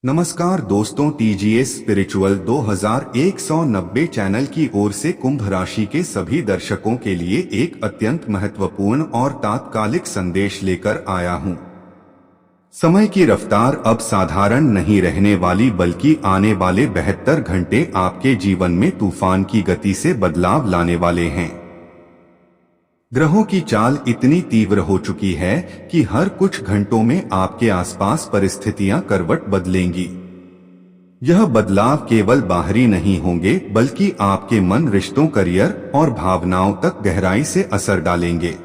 नमस्कार दोस्तों, TGS spiritual 2190 channel की ओर से कुंभ राशि के सभी दर्शकों के लिए एक अत्यंत महत्वपूर्ण और तात्कालिक संदेश लेकर आया हूं। समय की रफ्तार अब साधारण नहीं रहने वाली, बल्कि आने वाले 72 घंटे आपके जीवन में तूफान की गति से बदलाव लाने वाले हैं। ग्रहों की चाल इतनी तीव्र हो चुकी है कि हर कुछ घंटों में आपके आसपास परिस्थितियां करवट बदलेंगी। यह बदलाव केवल बाहरी नहीं होंगे, बल्कि आपके मन, रिश्तों, करियर और भावनाओं तक गहराई से असर डालेंगे।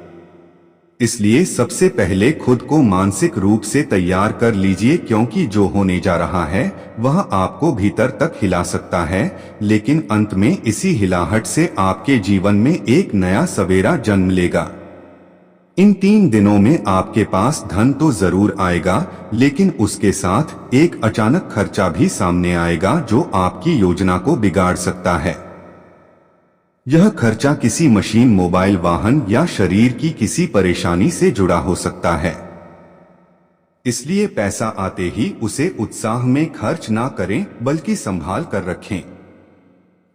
इसलिए सबसे पहले खुद को मानसिक रूप से तैयार कर लीजिए, क्योंकि जो होने जा रहा है वह आपको भीतर तक हिला सकता है, लेकिन अंत में इसी हिलाहट से आपके जीवन में एक नया सवेरा जन्म लेगा। इन 3 दिनों में आपके पास धन तो जरूर आएगा, लेकिन उसके साथ एक अचानक खर्चा भी सामने आएगा जो आपकी योजना को बिगाड़ सकता है। यह खर्चा किसी मशीन, मोबाइल, वाहन या शरीर की किसी परेशानी से जुड़ा हो सकता है। इसलिए पैसा आते ही उसे उत्साह में खर्च ना करें, बल्कि संभाल कर रखें।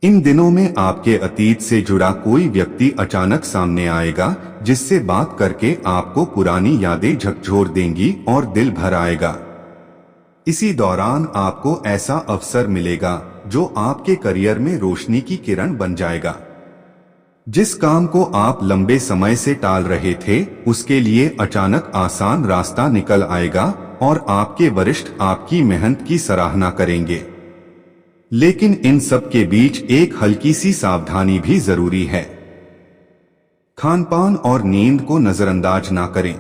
इन दिनों में आपके अतीत से जुड़ा कोई व्यक्ति अचानक सामने आएगा, जिससे बात करके आपको पुरानी यादें झकझोर देंगी और दिल भर आएगा। इसी दौरान आपको ऐसा अवसर मिलेगा जो आपके करियर में रोशनी की किरण बन जाएगा। जिस काम को आप लंबे समय से टाल रहे थे, उसके लिए अचानक आसान रास्ता निकल आएगा और आपके वरिष्ठ आपकी मेहनत की सराहना करेंगे। लेकिन इन सब के बीच एक हल्की सी सावधानी भी जरूरी है। खानपान और नींद को नजरअंदाज ना करें।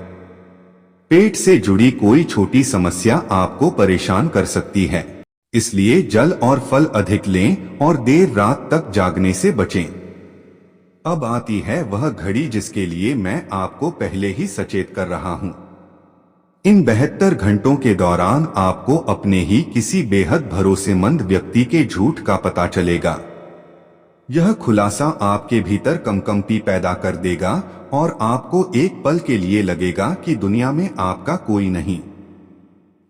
पेट से जुड़ी कोई छोटी समस्या आपको परेशान कर सकती है, इसलिए जल और फल अधिक लें और देर रात तक जागने से बचें। अब आती है वह घड़ी जिसके लिए मैं आपको पहले ही सचेत कर रहा हूं। इन 72 घंटों के दौरान आपको अपने ही किसी बेहद भरोसेमंद व्यक्ति के झूठ का पता चलेगा। यह खुलासा आपके भीतर कंपन पैदा कर देगा और आपको एक पल के लिए लगेगा कि दुनिया में आपका कोई नहीं।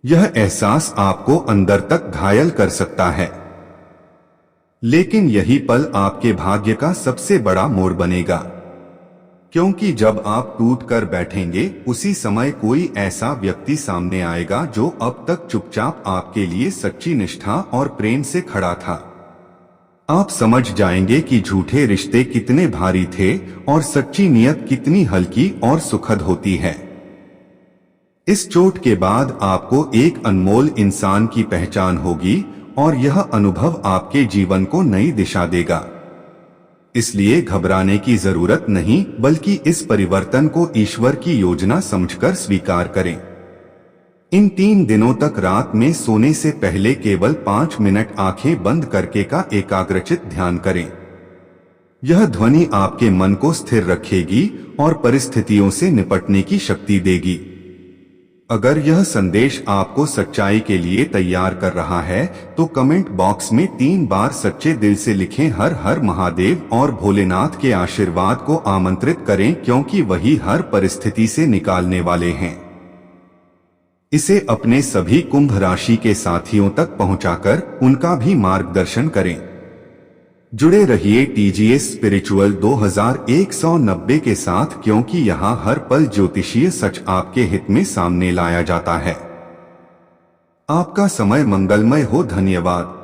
यह एहसास आपको अंदर तक घायल कर सकता है, लेकिन यही पल आपके भाग्य का सबसे बड़ा मोड़ बनेगा, क्योंकि जब आप टूट कर बैठेंगे, उसी समय कोई ऐसा व्यक्ति सामने आएगा जो अब तक चुपचाप आपके लिए सच्ची निष्ठा और प्रेम से खड़ा था। आप समझ जाएंगे कि झूठे रिश्ते कितने भारी थे और सच्ची नीयत कितनी हल्की और सुखद होती है। इस चोट के बाद आपको एक अनमोल इंसान की पहचान होगी और यह अनुभव आपके जीवन को नई दिशा देगा। इसलिए घबराने की जरूरत नहीं, बल्कि इस परिवर्तन को ईश्वर की योजना समझकर स्वीकार करें। इन 3 दिनों तक रात में सोने से पहले केवल 5 मिनट आंखें बंद करके का एकाग्रचित ध्यान करें। यह ध्वनि आपके मन को स्थिर रखेगी और परिस्थितियों से निपटने की शक्ति देगी। अगर यह संदेश आपको सच्चाई के लिए तैयार कर रहा है, तो कमेंट बॉक्स में 3 बार सच्चे दिल से लिखें हर हर महादेव और भोलेनाथ के आशीर्वाद को आमंत्रित करें, क्योंकि वही हर परिस्थिति से निकालने वाले हैं। इसे अपने सभी कुंभ राशि के साथियों तक पहुंचाकर उनका भी मार्गदर्शन करें। जुड़े रहिए टीजीएस स्पिरिचुअल 2190 के साथ, क्योंकि यहाँ हर पल ज्योतिषीय सच आपके हित में सामने लाया जाता है। आपका समय मंगलमय हो। धन्यवाद।